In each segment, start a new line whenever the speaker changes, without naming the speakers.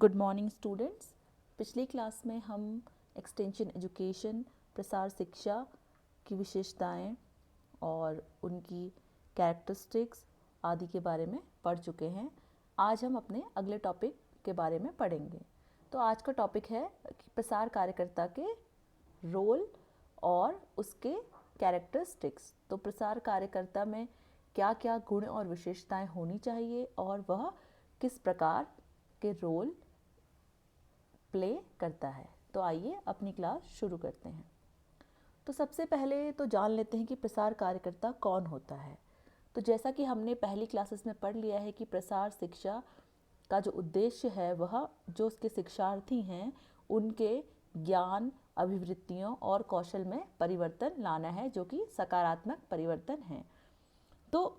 Good morning students. पिछली class में हम एक्सटेंशन एजुकेशन, प्रसार शिक्षा की विशेषताएं और उनकी कैरेक्टरिस्टिक्स आदि के बारे में पढ़ चुके हैं। आज हम अपने अगले टॉपिक के बारे में पढ़ेंगे। तो आज का टॉपिक है कि प्रसार कार्यकर्ता के रोल और उसके कैरेक्टरिस्टिक्स। तो प्रसार कार्यकर्ता में क्या क्या गुण और विशेषताएं होनी चाहिए और वह किस प्रकार के रोल प्ले करता है। तो आइए अपनी क्लास शुरू करते हैं। तो सबसे पहले तो जान लेते हैं कि प्रसार कार्यकर्ता कौन होता है। तो जैसा कि हमने पहली क्लासेस में पढ़ लिया है कि प्रसार शिक्षा का जो उद्देश्य है वह जो उसके शिक्षार्थी हैं उनके ज्ञान, अभिवृत्तियों और कौशल में परिवर्तन लाना है, जो कि सकारात्मक परिवर्तन है। तो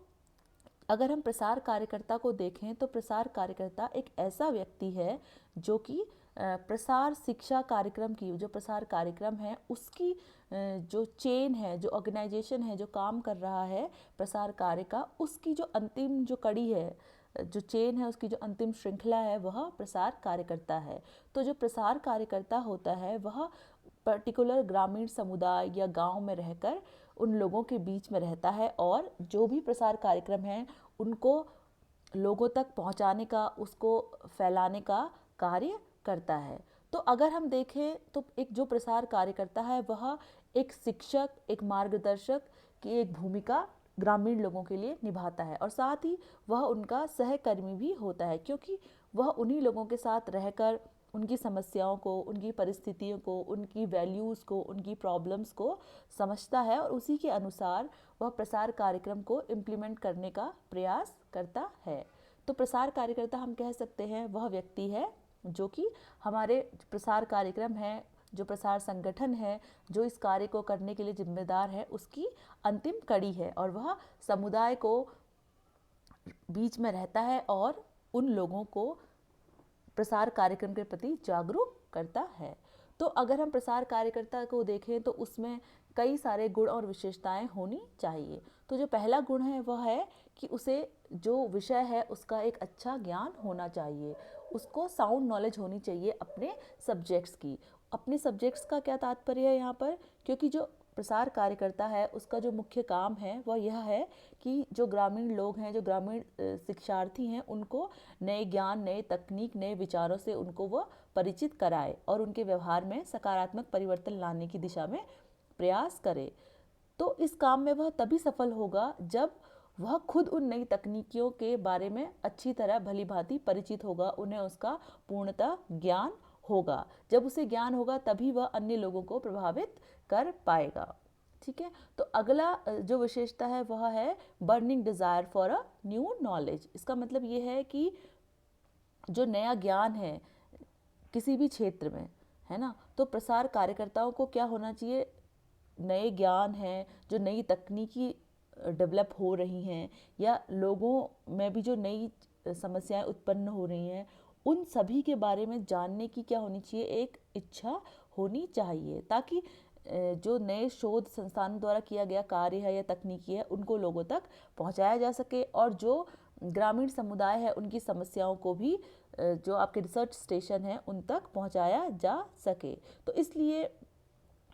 अगर हम प्रसार कार्यकर्ता को देखें तो प्रसार कार्यकर्ता एक ऐसा व्यक्ति है जो कि प्रसार शिक्षा कार्यक्रम की जो प्रसार कार्यक्रम है उसकी जो चेन है, जो ऑर्गेनाइजेशन है, जो काम कर रहा है प्रसार कार्य का, उसकी जो अंतिम जो कड़ी है, जो चेन है, उसकी जो अंतिम श्रृंखला है वह प्रसार कार्यकर्ता है। तो जो प्रसार कार्यकर्ता होता है वह पर्टिकुलर ग्रामीण समुदाय या गांव में रहकर उन लोगों के बीच में रहता है और जो भी प्रसार कार्यक्रम है उनको लोगों तक पहुंचाने का, उसको फैलाने का कार्य करता है। तो अगर हम देखें तो एक जो प्रसार कार्यकर्ता है वह एक शिक्षक, एक मार्गदर्शक की एक भूमिका ग्रामीण लोगों के लिए निभाता है और साथ ही वह उनका सहकर्मी भी होता है, क्योंकि वह उन्हीं लोगों के साथ रहकर उनकी समस्याओं को, उनकी परिस्थितियों को, उनकी वैल्यूज़ को, उनकी प्रॉब्लम्स को समझता है और उसी के अनुसार वह प्रसार कार्यक्रम को इम्प्लीमेंट करने का प्रयास करता है। तो प्रसार कार्यकर्ता हम कह सकते हैं वह व्यक्ति है जो कि हमारे प्रसार कार्यक्रम है, जो प्रसार संगठन है, जो इस कार्य को करने के लिए जिम्मेदार है, उसकी अंतिम कड़ी है और वह समुदाय को बीच में रहता है और उन लोगों को प्रसार कार्यक्रम के प्रति जागरूक करता है। तो अगर हम प्रसार कार्यकर्ता को देखें तो उसमें कई सारे गुण और विशेषताएं होनी चाहिए। तो जो पहला गुण है वह है कि उसे जो विषय है उसका एक अच्छा ज्ञान होना चाहिए, उसको साउंड नॉलेज होनी चाहिए अपने सब्जेक्ट्स की। अपने सब्जेक्ट्स का क्या तात्पर्य है यहाँ पर, क्योंकि जो प्रसार कार्यकर्ता है उसका जो मुख्य काम है वह यह है कि जो ग्रामीण लोग हैं, जो ग्रामीण शिक्षार्थी हैं, उनको नए ज्ञान, नए तकनीक, नए विचारों से उनको वह परिचित कराए और उनके व्यवहार में सकारात्मक परिवर्तन लाने की दिशा में प्रयास करे। तो इस काम में वह तभी सफल होगा जब वह खुद उन नई तकनीकियों के बारे में अच्छी तरह भली भांति परिचित होगा, उन्हें उसका पूर्णतः ज्ञान होगा। जब उसे ज्ञान होगा तभी वह अन्य लोगों को प्रभावित कर पाएगा। ठीक है। तो अगला जो विशेषता है वह है burning desire for a new knowledge. इसका मतलब ये है कि जो नया ज्ञान है किसी भी क्षेत्र में, है ना, तो प्रसार कार्यकर्ताओं को क्या होना चाहिए, नए ज्ञान हैं, जो नई तकनीकी डेवलप हो रही हैं या लोगों में भी जो नई समस्याएं उत्पन्न हो रही हैं, उन सभी के बारे में जानने की क्या होनी चाहिए, एक इच्छा होनी चाहिए, ताकि जो नए शोध संस्थानों द्वारा किया गया कार्य है या तकनीकी है उनको लोगों तक पहुंचाया जा सके और जो ग्रामीण समुदाय है उनकी समस्याओं को भी जो आपके रिसर्च स्टेशन है उन तक पहुंचाया जा सके। तो इसलिए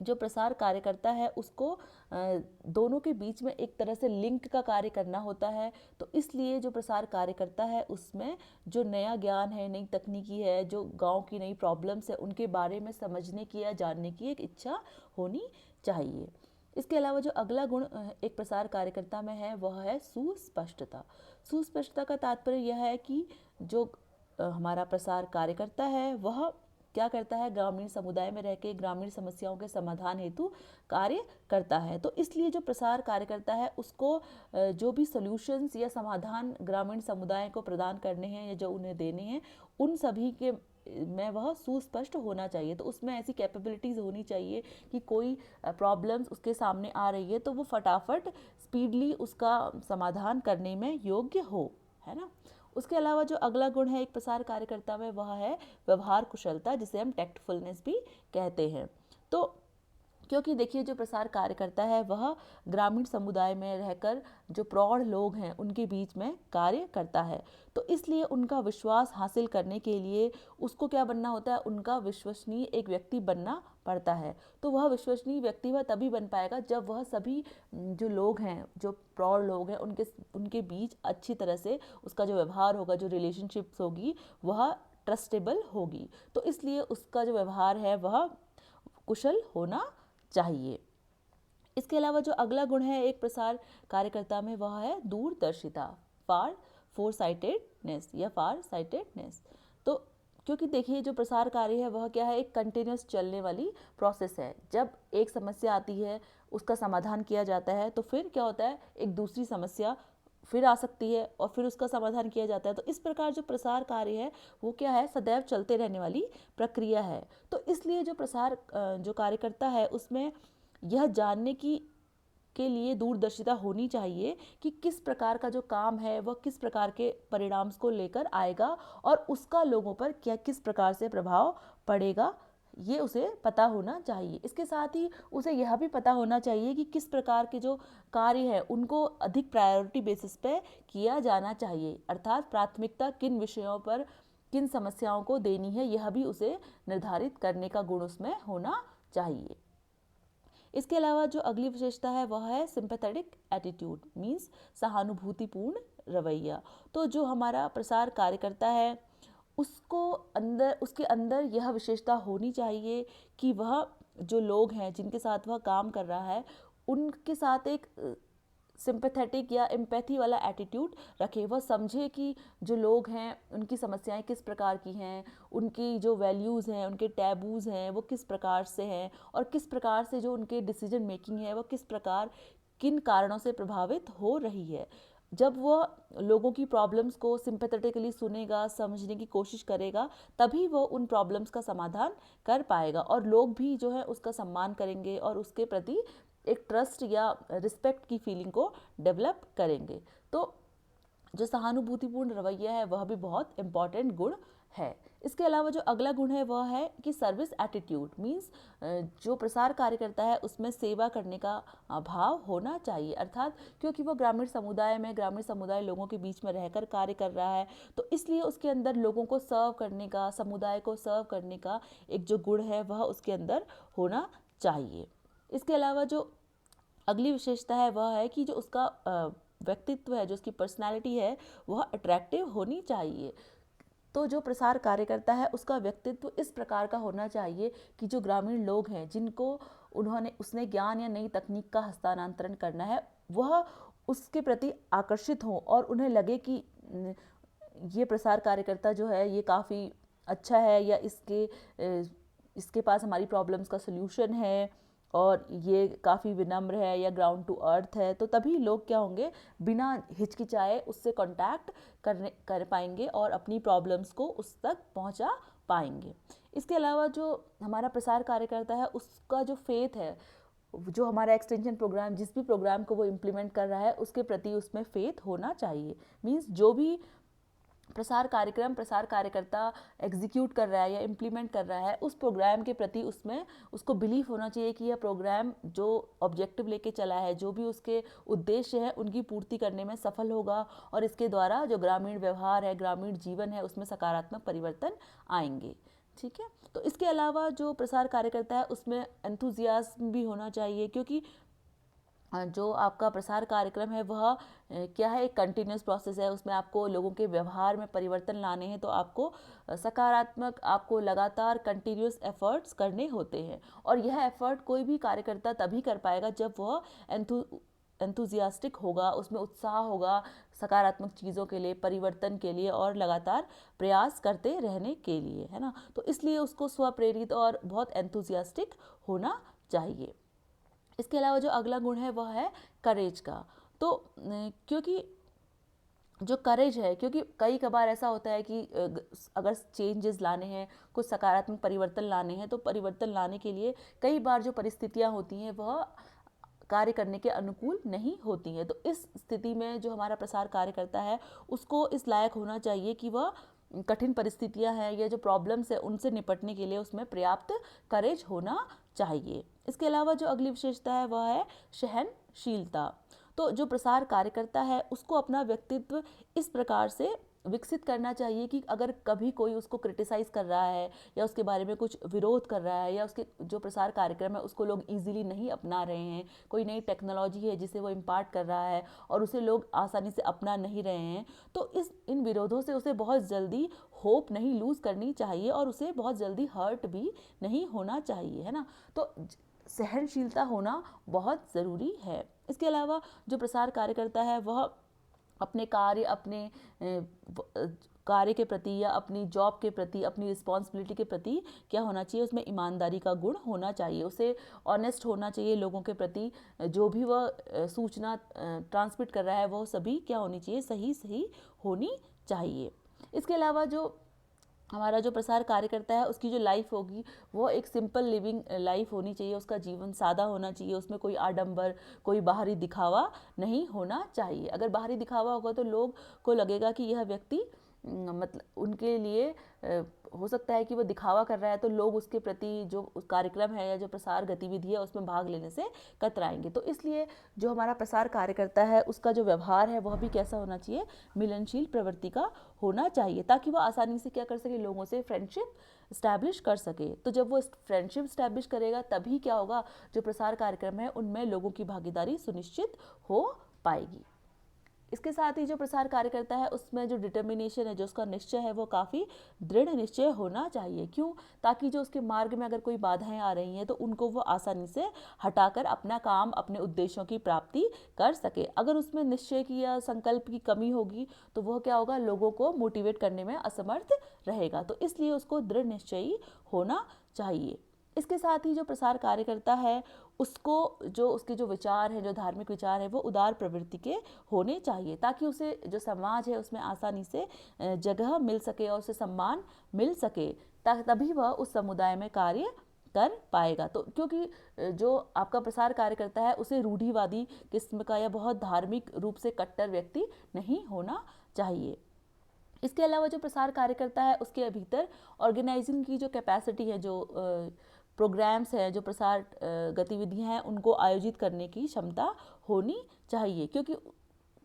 जो प्रसार कार्यकर्ता है उसको दोनों के बीच में एक तरह से लिंक का कार्य करना होता है। तो इसलिए जो प्रसार कार्यकर्ता है उसमें जो नया ज्ञान है, नई तकनीकी है, जो गांव की नई प्रॉब्लम्स है उनके बारे में समझने की या जानने की एक इच्छा होनी चाहिए। इसके अलावा जो अगला गुण एक प्रसार कार्यकर्ता में है वह है सुस्पष्टता। सुस्पष्टता का तात्पर्य यह है कि जो हमारा प्रसार कार्यकर्ता है वह क्या करता है, ग्रामीण समुदाय में रह के ग्रामीण समस्याओं के समाधान हेतु कार्य करता है। तो इसलिए जो प्रसार कार्यकर्ता है उसको जो भी सॉल्यूशंस या समाधान ग्रामीण समुदाय को प्रदान करने हैं या जो उन्हें देने हैं उन सभी के में वह सुस्पष्ट होना चाहिए। तो उसमें ऐसी कैपेबिलिटीज़ होनी चाहिए कि कोई प्रॉब्लम्स उसके सामने आ रही है तो वो फटाफट स्पीडली उसका समाधान करने में योग्य हो, है ना। उसके अलावा जो अगला गुण है एक प्रसार कार्यकर्ता में वह है व्यवहार कुशलता, जिसे हम टैक्टफुलनेस भी कहते हैं। तो क्योंकि देखिए जो प्रसार कार्यकर्ता है वह ग्रामीण समुदाय में रहकर जो प्रौढ़ लोग हैं उनके बीच में कार्य करता है, तो इसलिए उनका विश्वास हासिल करने के लिए उसको क्या बनना होता है, उनका विश्वसनीय एक व्यक्ति बनना पड़ता है। तो वह विश्वसनीय व्यक्ति वह तभी बन पाएगा जब वह सभी जो लोग हैं, जो प्रौढ़ लोग हैं, उनके उनके बीच अच्छी तरह से उसका जो व्यवहार होगा, जो रिलेशनशिप्स होगी, वह ट्रस्टेबल होगी। तो इसलिए उसका जो व्यवहार है वह कुशल होना चाहिए। इसके अलावा जो अगला गुण है एक प्रसार कार्यकर्ता में वह है दूरदर्शिता, फोरसाइटेडनेस या फार साइटेडनेस। तो क्योंकि देखिए जो प्रसार कार्य है वह क्या है, एक कंटिन्यूस चलने वाली प्रोसेस है। जब एक समस्या आती है उसका समाधान किया जाता है तो फिर क्या होता है, एक दूसरी समस्या फिर आ सकती है और फिर उसका समाधान किया जाता है। तो इस प्रकार जो प्रसार कार्य है वो क्या है, सदैव चलते रहने वाली प्रक्रिया है। तो इसलिए जो प्रसार जो कार्यकर्ता है उसमें यह जानने की के लिए दूरदर्शिता होनी चाहिए कि किस प्रकार का जो काम है वह किस प्रकार के परिणाम को लेकर आएगा और उसका लोगों पर क्या किस प्रकार से प्रभाव पड़ेगा, ये उसे पता होना चाहिए। इसके साथ ही उसे यह भी पता होना चाहिए कि किस प्रकार के जो कार्य है उनको अधिक प्रायोरिटी बेसिस पे किया जाना चाहिए, अर्थात प्राथमिकता किन विषयों पर किन समस्याओं को देनी है, यह भी उसे निर्धारित करने का गुण उसमें होना चाहिए। इसके अलावा जो अगली विशेषता है वह है सिंपैथेटिक एटीट्यूड, मीन्स सहानुभूतिपूर्ण रवैया। तो जो हमारा प्रसार कार्यकर्ता है उसके अंदर यह विशेषता होनी चाहिए कि वह जो लोग हैं जिनके साथ वह काम कर रहा है उनके साथ एक सिंपैथेटिक या एम्पैथी वाला एटीट्यूड रखे। वह समझे कि जो लोग हैं उनकी समस्याएं किस प्रकार की हैं, उनकी जो वैल्यूज़ हैं, उनके टैबूज़ हैं वो किस प्रकार से हैं और किस प्रकार से जो उनके डिसीजन मेकिंग है वो किस प्रकार किन कारणों से प्रभावित हो रही है। जब वह लोगों की प्रॉब्लम्स को सिंपैथेटिकली सुनेगा, समझने की कोशिश करेगा, तभी वो उन प्रॉब्लम्स का समाधान कर पाएगा और लोग भी जो है उसका सम्मान करेंगे और उसके प्रति एक ट्रस्ट या रिस्पेक्ट की फीलिंग को डेवलप करेंगे। तो जो सहानुभूतिपूर्ण रवैया है वह भी बहुत इम्पॉर्टेंट गुण है। इसके अलावा जो अगला गुण है वह है कि सर्विस एटीट्यूड, मीन्स जो प्रसार कार्य करता है उसमें सेवा करने का भाव होना चाहिए, अर्थात क्योंकि वो ग्रामीण समुदाय लोगों के बीच में रहकर कार्य कर रहा है तो इसलिए उसके अंदर लोगों को सर्व करने का, समुदाय को सर्व करने का एक जो गुण है वह उसके अंदर होना चाहिए। इसके अलावा जो अगली विशेषता है वह है कि जो उसका व्यक्तित्व है, जो उसकी पर्सनालिटी है वह अट्रैक्टिव होनी चाहिए। तो जो प्रसार कार्यकर्ता है उसका व्यक्तित्व इस प्रकार का होना चाहिए कि जो ग्रामीण लोग हैं जिनको उसने ज्ञान या नई तकनीक का हस्तांतरण करना है वह उसके प्रति आकर्षित हों और उन्हें लगे कि ये प्रसार कार्यकर्ता जो है ये काफ़ी अच्छा है या इसके पास हमारी प्रॉब्लम्स का सल्यूशन है और ये काफ़ी विनम्र है या ग्राउंड टू अर्थ है। तो तभी लोग क्या होंगे, बिना हिचकिचाए उससे कांटेक्ट कर पाएंगे और अपनी प्रॉब्लम्स को उस तक पहुंचा पाएंगे। इसके अलावा जो हमारा प्रसार कार्यकर्ता है उसका जो फेथ है, जो हमारा एक्सटेंशन प्रोग्राम जिस भी प्रोग्राम को वो इम्प्लीमेंट कर रहा है उसके प्रति उसमें फेथ होना चाहिए। मीन्स जो भी प्रसार कार्यकर्ता एग्जीक्यूट कर रहा है या इम्प्लीमेंट कर रहा है उस प्रोग्राम के प्रति उसमें उसको बिलीफ होना चाहिए कि यह प्रोग्राम जो ऑब्जेक्टिव लेके चला है, जो भी उसके उद्देश्य है उनकी पूर्ति करने में सफल होगा और इसके द्वारा जो ग्रामीण व्यवहार है, ग्रामीण जीवन है उसमें सकारात्मक परिवर्तन आएंगे। ठीक है, तो इसके अलावा जो प्रसार कार्यकर्ता है उसमें एंथुजियाज्म भी होना चाहिए, क्योंकि जो आपका प्रसार कार्यक्रम है वह क्या है, एक कंटिन्यूस प्रोसेस है। उसमें आपको लोगों के व्यवहार में परिवर्तन लाने हैं तो आपको सकारात्मक, आपको लगातार कंटिन्यूस एफर्ट्स करने होते हैं और यह एफर्ट कोई भी कार्यकर्ता तभी कर पाएगा जब वह एंथुजियास्टिक होगा, उसमें उत्साह होगा सकारात्मक चीज़ों के लिए, परिवर्तन के लिए और लगातार प्रयास करते रहने के लिए, है ना। तो इसलिए उसको स्वप्रेरित और बहुत एंथुजियास्टिक होना चाहिए। इसके अलावा जो अगला गुण है वह है करेज का। तो क्योंकि जो करेज है, क्योंकि कई कबार ऐसा होता है कि अगर चेंजेस लाने हैं, कुछ सकारात्मक परिवर्तन लाने हैं, तो परिवर्तन लाने के लिए कई बार जो परिस्थितियां होती हैं वह कार्य करने के अनुकूल नहीं होती हैं। तो इस स्थिति में जो हमारा प्रसार कार्य करता है उसको इस लायक होना चाहिए कि वह कठिन परिस्थितियां हैं या जो प्रॉब्लम्स है उनसे निपटने के लिए उसमें पर्याप्त करेज होना चाहिए। इसके अलावा जो अगली विशेषता है वह है सहनशीलता। तो जो प्रसार कार्यकर्ता है उसको अपना व्यक्तित्व इस प्रकार से विकसित करना चाहिए कि अगर कभी कोई उसको क्रिटिसाइज़ कर रहा है या उसके बारे में कुछ विरोध कर रहा है या उसके जो प्रसार कार्यक्रम है उसको लोग इजीली नहीं अपना रहे हैं, कोई नई टेक्नोलॉजी है जिसे वो इम्पार्ट कर रहा है और उसे लोग आसानी से अपना नहीं रहे हैं, तो इन विरोधों से उसे बहुत जल्दी होप नहीं लूज़ करनी चाहिए और उसे बहुत जल्दी हर्ट भी नहीं होना चाहिए, है ना। तो सहनशीलता होना बहुत ज़रूरी है। इसके अलावा जो प्रसार कार्यकर्ता है वह अपने कार्य, अपने कार्य के प्रति या अपनी जॉब के प्रति, अपनी रिस्पॉन्सिबिलिटी के प्रति क्या होना चाहिए, उसमें ईमानदारी का गुण होना चाहिए, उसे ऑनेस्ट होना चाहिए लोगों के प्रति। जो भी वह सूचना ट्रांसमिट कर रहा है वो सभी क्या होनी चाहिए, सही होनी चाहिए। इसके अलावा जो हमारा जो प्रसार कार्यकर्ता है उसकी जो लाइफ होगी वो एक सिंपल लिविंग लाइफ होनी चाहिए, उसका जीवन सादा होना चाहिए, उसमें कोई आडंबर, कोई बाहरी दिखावा नहीं होना चाहिए। अगर बाहरी दिखावा होगा तो लोग को लगेगा कि यह व्यक्ति मतलब उनके लिए हो सकता है कि वो दिखावा कर रहा है, तो लोग उसके प्रति जो कार्यक्रम है या जो प्रसार गतिविधि है उसमें भाग लेने से कतराएंगे। तो इसलिए जो हमारा प्रसार कार्यकर्ता है उसका जो व्यवहार है वह भी कैसा होना चाहिए, मिलनशील प्रवृत्ति का होना चाहिए, ताकि वह आसानी से क्या कर सके, लोगों से फ्रेंडशिप इस्टेब्लिश कर सके। तो जब वो फ्रेंडशिप इस्टेब्लिश करेगा तभी क्या होगा, जो प्रसार कार्यक्रम है उनमें लोगों की भागीदारी सुनिश्चित हो पाएगी। इसके साथ ही जो प्रसार कार्यकर्ता है उसमें जो डिटर्मिनेशन है, जो उसका निश्चय है वो काफ़ी दृढ़ निश्चय होना चाहिए। क्यों? ताकि जो उसके मार्ग में अगर कोई बाधाएं आ रही हैं तो उनको वो आसानी से हटाकर अपना काम, अपने उद्देश्यों की प्राप्ति कर सके। अगर उसमें निश्चय की या संकल्प की कमी होगी तो वह क्या होगा, लोगों को मोटिवेट करने में असमर्थ रहेगा। तो इसलिए उसको दृढ़ निश्चयी होना चाहिए। इसके साथ ही जो प्रसार कार्यकर्ता है उसको जो उसके जो विचार हैं, जो धार्मिक विचार है वो उदार प्रवृत्ति के होने चाहिए, ताकि उसे जो समाज है उसमें आसानी से जगह मिल सके और उसे सम्मान मिल सके, तभी वह उस समुदाय में कार्य कर पाएगा। तो क्योंकि जो आपका प्रसार कार्यकर्ता है उसे रूढ़िवादी किस्म का या बहुत धार्मिक रूप से कट्टर व्यक्ति नहीं होना चाहिए। इसके अलावा जो प्रसार कार्यकर्ता है उसके भीतर ऑर्गेनाइजिंग की जो कैपेसिटी है, जो प्रोग्राम्स हैं, जो प्रसार गतिविधियां हैं उनको आयोजित करने की क्षमता होनी चाहिए, क्योंकि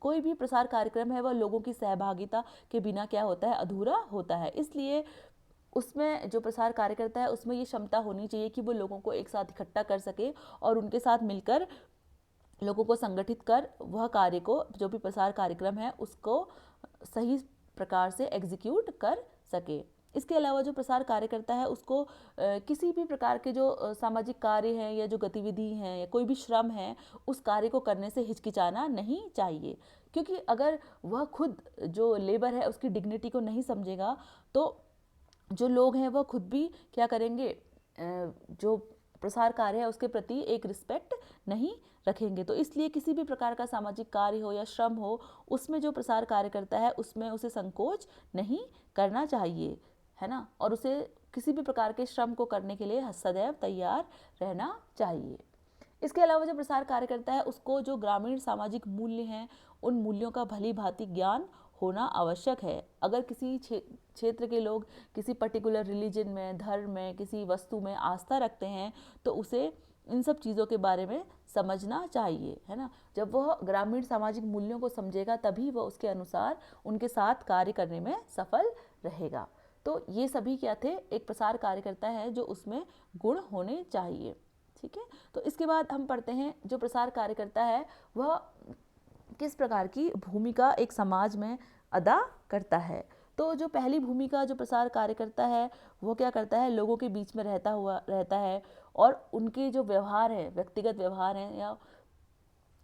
कोई भी प्रसार कार्यक्रम है वह लोगों की सहभागिता के बिना क्या होता है, अधूरा होता है। इसलिए उसमें जो प्रसार कार्यकर्ता है उसमें ये क्षमता होनी चाहिए कि वो लोगों को एक साथ इकट्ठा कर सके और उनके साथ मिलकर लोगों को संगठित कर वह कार्य को, जो भी प्रसार कार्यक्रम है उसको सही प्रकार से एग्जीक्यूट कर सके। इसके अलावा जो प्रसार कार्यकर्ता है उसको किसी भी प्रकार के जो सामाजिक कार्य हैं या जो गतिविधि हैं या कोई भी श्रम है उस कार्य को करने से हिचकिचाना नहीं चाहिए, क्योंकि अगर वह खुद जो लेबर है उसकी डिग्निटी को नहीं समझेगा तो जो लोग हैं वह खुद भी क्या करेंगे, जो प्रसार कार्य है उसके प्रति एक रिस्पेक्ट नहीं रखेंगे। तो इसलिए किसी भी प्रकार का सामाजिक कार्य हो या श्रम हो उसमें जो प्रसार कार्य करता है उसमें उसे संकोच नहीं करना चाहिए, है ना, और उसे किसी भी प्रकार के श्रम को करने के लिए सदैव तैयार रहना चाहिए। इसके अलावा जो प्रसार कार्य करता है उसको जो ग्रामीण सामाजिक मूल्य हैं उन मूल्यों का भली भांति ज्ञान होना आवश्यक है। अगर किसी क्षेत्र के लोग किसी पर्टिकुलर रिलीजन में, धर्म में, किसी वस्तु में आस्था रखते हैं तो उसे इन सब चीज़ों के बारे में समझना चाहिए, है ना। जब वह ग्रामीण सामाजिक मूल्यों को समझेगा तभी वह उसके अनुसार उनके साथ कार्य करने में सफल रहेगा। तो ये सभी क्या थे, एक प्रसार कार्यकर्ता है जो उसमें गुण होने चाहिए। ठीक है, तो इसके बाद हम पढ़ते हैं जो प्रसार कार्यकर्ता है वह किस प्रकार की भूमिका एक समाज में अदा करता है। तो जो पहली भूमिका जो प्रसार कार्यकर्ता है वो क्या करता है, लोगों के बीच में रहता है और उनके जो व्यवहार है, व्यक्तिगत व्यवहार है या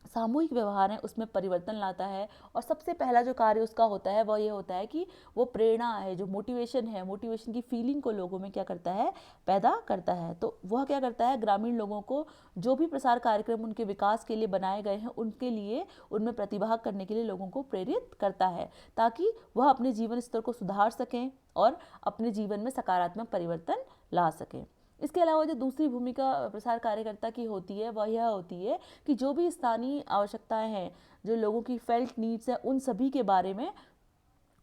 सामूहिक व्यवहार है उसमें परिवर्तन लाता है। और सबसे पहला जो कार्य उसका होता है वह ये होता है कि वो प्रेरणा है, जो मोटिवेशन है, मोटिवेशन की फीलिंग को लोगों में क्या करता है, पैदा करता है। तो वह क्या करता है, ग्रामीण लोगों को जो भी प्रसार कार्यक्रम उनके विकास के लिए बनाए गए हैं उनके लिए उनमें प्रतिभाग करने के लिए लोगों को प्रेरित करता है, ताकि वह अपने जीवन स्तर को सुधार सकें और अपने जीवन में सकारात्मक परिवर्तन ला सकें। इसके अलावा जो दूसरी भूमिका प्रसार कार्यकर्ता की होती है वह यह होती है कि जो भी स्थानीय आवश्यकताएं हैं, जो लोगों की फेल्ट नीड्स हैं, उन सभी के बारे में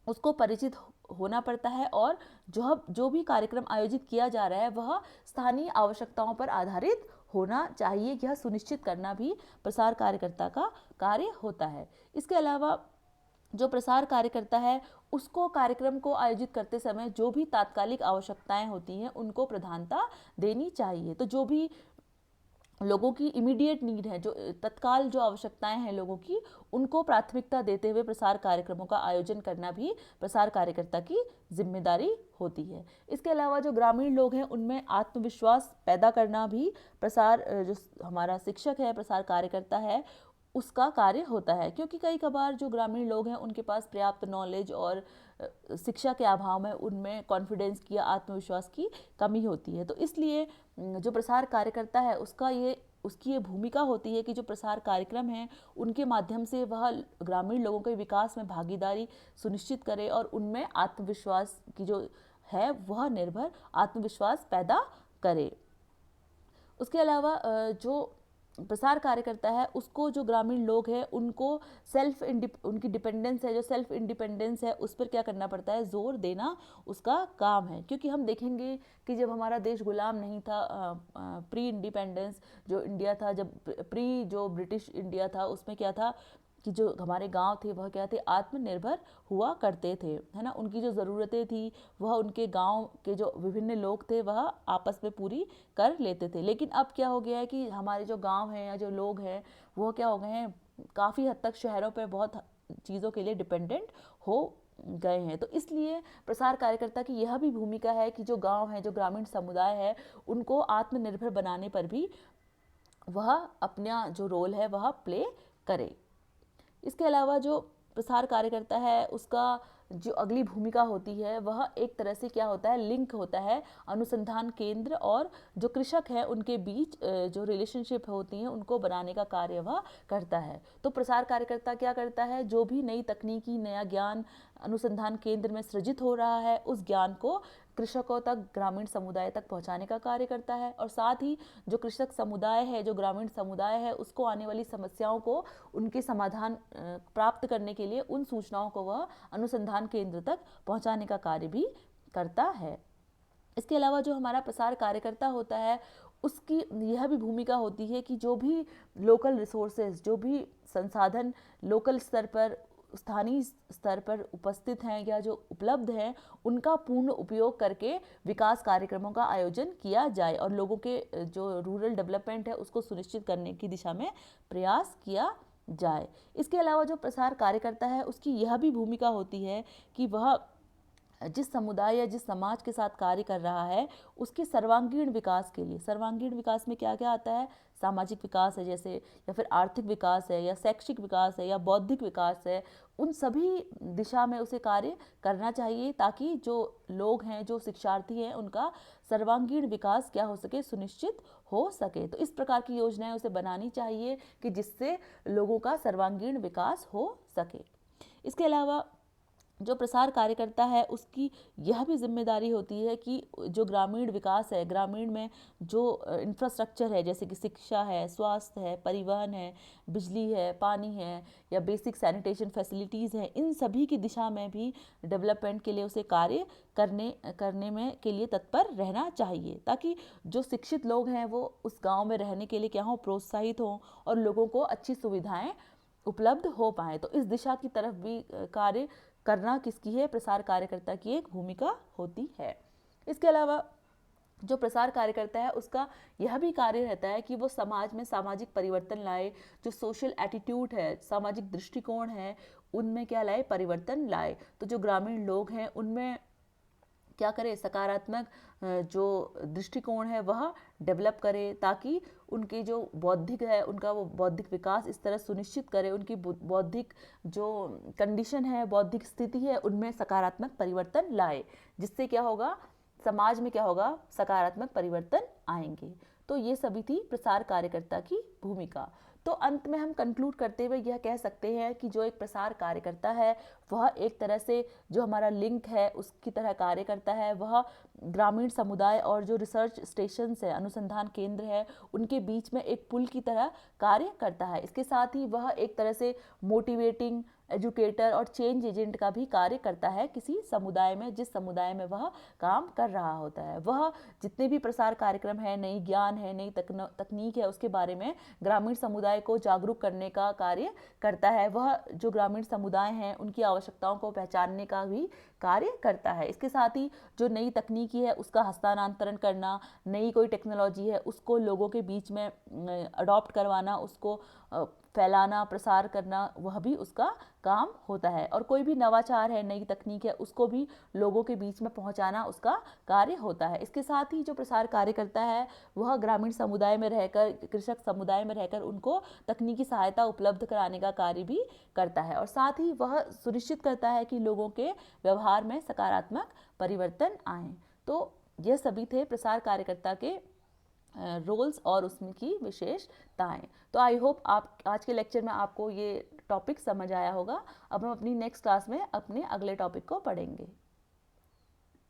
उसको परिचित होना पड़ता है और जो भी कार्यक्रम आयोजित किया जा रहा है वह स्थानीय आवश्यकताओं पर आधारित होना चाहिए। यह सुनिश्चित करना भी प्रसार कार्यकर्ता का कार्य होता है। इसके अलावा जो प्रसार कार्यकर्ता है उसको कार्यक्रम को आयोजित करते समय जो भी तात्कालिक आवश्यकताएं होती हैं उनको प्रधानता देनी चाहिए। तो जो भी लोगों की इमीडिएट नीड है, जो तत्काल जो आवश्यकताएं हैं लोगों की, उनको प्राथमिकता देते हुए प्रसार कार्यक्रमों का आयोजन करना भी प्रसार कार्यकर्ता की जिम्मेदारी होती है। इसके अलावा जो ग्रामीण लोग हैं उनमें आत्मविश्वास पैदा करना भी प्रसार जो हमारा शिक्षक है, प्रसार कार्यकर्ता है, उसका कार्य होता है। क्योंकि कई कबार जो ग्रामीण लोग हैं उनके पास पर्याप्त नॉलेज और शिक्षा के अभाव में उनमें कॉन्फिडेंस की या आत्मविश्वास की कमी होती है। तो इसलिए जो प्रसार कार्यकर्ता है उसकी ये भूमिका होती है कि जो प्रसार कार्यक्रम हैं उनके माध्यम से वह ग्रामीण लोगों के विकास में भागीदारी सुनिश्चित करे और उनमें आत्मविश्वास की जो है वह निर्भर आत्मविश्वास पैदा करे। उसके अलावा जो प्रसार कार्यकर्ता है उसको जो ग्रामीण लोग हैं उनको उनकी डिपेंडेंस है, जो सेल्फ इंडिपेंडेंस है, उस पर क्या करना पड़ता है, जोर देना उसका काम है। क्योंकि हम देखेंगे कि जब हमारा देश गुलाम नहीं था, प्री इंडिपेंडेंस जो इंडिया था, जब प्री जो ब्रिटिश इंडिया था, उसमें क्या था कि जो हमारे गांव थे वह क्या थे, आत्मनिर्भर हुआ करते थे, है ना। उनकी जो ज़रूरतें थी वह उनके गांव के जो विभिन्न लोग थे वह आपस में पूरी कर लेते थे। लेकिन अब क्या हो गया है कि हमारे जो गांव हैं या जो लोग हैं वो क्या हो गए हैं, काफ़ी हद तक शहरों पर बहुत चीज़ों के लिए डिपेंडेंट हो गए हैं। तो इसलिए प्रसार कार्यकर्ता की यह भी भूमिका है कि जो गांव है, जो ग्रामीण समुदाय है, उनको आत्मनिर्भर बनाने पर भी वह अपना जो रोल है वह प्ले करे। इसके अलावा जो प्रसार कार्यकर्ता है उसका जो अगली भूमिका होती है वह एक तरह से क्या होता है, लिंक होता है अनुसंधान केंद्र और जो कृषक है उनके बीच जो रिलेशनशिप होती है उनको बनाने का कार्य वह करता है। तो प्रसार कार्यकर्ता क्या करता है, जो भी नई तकनीकी नया ज्ञान अनुसंधान केंद्र में सृजित हो रहा है उस ज्ञान को कृषकों तक, ग्रामीण समुदाय तक पहुंचाने का कार्य करता है। और साथ ही जो कृषक समुदाय है, जो ग्रामीण समुदाय है, उसको आने वाली समस्याओं को उनके समाधान प्राप्त करने के लिए उन सूचनाओं को वह अनुसंधान केंद्र तक पहुंचाने का कार्य भी करता है। इसके अलावा जो हमारा प्रसार कार्यकर्ता होता है उसकी यह भी भूमिका होती है कि जो भी लोकल रिसोर्सेज, जो भी संसाधन लोकल स्तर पर, स्थानीय स्तर पर उपस्थित हैं या जो उपलब्ध हैं, उनका पूर्ण उपयोग करके विकास कार्यक्रमों का आयोजन किया जाए और लोगों के जो रूरल डेवलपमेंट है उसको सुनिश्चित करने की दिशा में प्रयास किया जाए। इसके अलावा जो प्रसार कार्यकर्ता है उसकी यह भी भूमिका होती है कि वह जिस समुदाय या जिस समाज के साथ कार्य कर रहा है उसके सर्वांगीण विकास के लिए, सर्वांगीण विकास में क्या क्या आता है, सामाजिक विकास है जैसे, या फिर आर्थिक विकास है, या शैक्षिक विकास है, या बौद्धिक विकास है, उन सभी दिशा में उसे कार्य करना चाहिए ताकि जो लोग हैं, जो शिक्षार्थी हैं, उनका सर्वांगीण विकास क्या हो सके, सुनिश्चित हो सके। तो इस प्रकार की योजनाएं उसे बनानी चाहिए कि जिससे लोगों का सर्वांगीण विकास हो सके। इसके अलावा जो प्रसार कार्यकर्ता है उसकी यह भी जिम्मेदारी होती है कि जो ग्रामीण विकास है, ग्रामीण में जो इंफ्रास्ट्रक्चर है जैसे कि शिक्षा है, स्वास्थ्य है, परिवहन है, बिजली है, पानी है, या बेसिक सैनिटेशन फैसिलिटीज़ हैं, इन सभी की दिशा में भी डेवलपमेंट के लिए उसे कार्य करने में के लिए तत्पर रहना चाहिए ताकि जो शिक्षित लोग हैं वो उस गाँव में रहने के लिए क्या हों, प्रोत्साहित हों और लोगों को अच्छी सुविधाएँ उपलब्ध हो पाए। तो इस दिशा की तरफ भी कार्य करना किसकी है, प्रसार कार्यकर्ता की एक भूमिका होती है। इसके अलावा जो प्रसार कार्यकर्ता है उसका यह भी कार्य रहता है कि वो समाज में सामाजिक परिवर्तन लाए, जो सोशल एटीट्यूड है, सामाजिक दृष्टिकोण है, उनमें क्या लाए, परिवर्तन लाए। तो जो ग्रामीण लोग हैं उनमें क्या करे, सकारात्मक जो दृष्टिकोण है वह डेवलप करे ताकि उनकी जो बौद्धिक है उनका वो बौद्धिक विकास इस तरह सुनिश्चित करे, उनकी बौद्धिक जो कंडीशन है, बौद्धिक स्थिति है, उनमें सकारात्मक परिवर्तन लाए, जिससे क्या होगा, समाज में क्या होगा, सकारात्मक परिवर्तन आएंगे। तो ये सभी थी प्रसार कार्यकर्ता की भूमिका। तो अंत में हम कंक्लूड करते हुए यह कह सकते हैं कि जो एक प्रसार कार्यकर्ता है वह एक तरह से जो हमारा लिंक है उसकी तरह कार्य करता है। वह ग्रामीण समुदाय और जो रिसर्च स्टेशंस है, अनुसंधान केंद्र है, उनके बीच में एक पुल की तरह कार्य करता है। इसके साथ ही वह एक तरह से मोटिवेटिंग एजुकेटर और चेंज एजेंट का भी कार्य करता है किसी समुदाय में, जिस समुदाय में वह काम कर रहा होता है। वह जितने भी प्रसार कार्यक्रम है, नई ज्ञान है, नई तकनीक है, उसके बारे में ग्रामीण समुदाय को जागरूक करने का कार्य करता है। वह जो ग्रामीण समुदाय हैं उनकी आवश्यकताओं को पहचानने का भी कार्य करता है। इसके साथ ही जो नई तकनीकी है उसका हस्तांतरण करना, नई कोई टेक्नोलॉजी है उसको लोगों के बीच में अडॉप्ट करवाना, उसको फैलाना, प्रसार करना, वह भी उसका काम होता है। और कोई भी नवाचार है, नई तकनीक है, उसको भी लोगों के बीच में पहुंचाना उसका कार्य होता है। इसके साथ ही जो प्रसार कार्य करता है वह ग्रामीण समुदाय में रहकर, कृषक समुदाय में रहकर उनको तकनीकी सहायता उपलब्ध कराने का कार्य भी करता है। और साथ ही वह सुनिश्चित करता है कि लोगों के व्यवहार में सकारात्मक परिवर्तन आए। तो ये सभी थे प्रसार कार्यकर्ता के रोल्स और उसमें की विशेषताएं। तो आई होप आप आज के लेक्चर में आपको ये टॉपिक समझ आया होगा। अब हम अपनी नेक्स्ट क्लास में अपने अगले टॉपिक को पढ़ेंगे।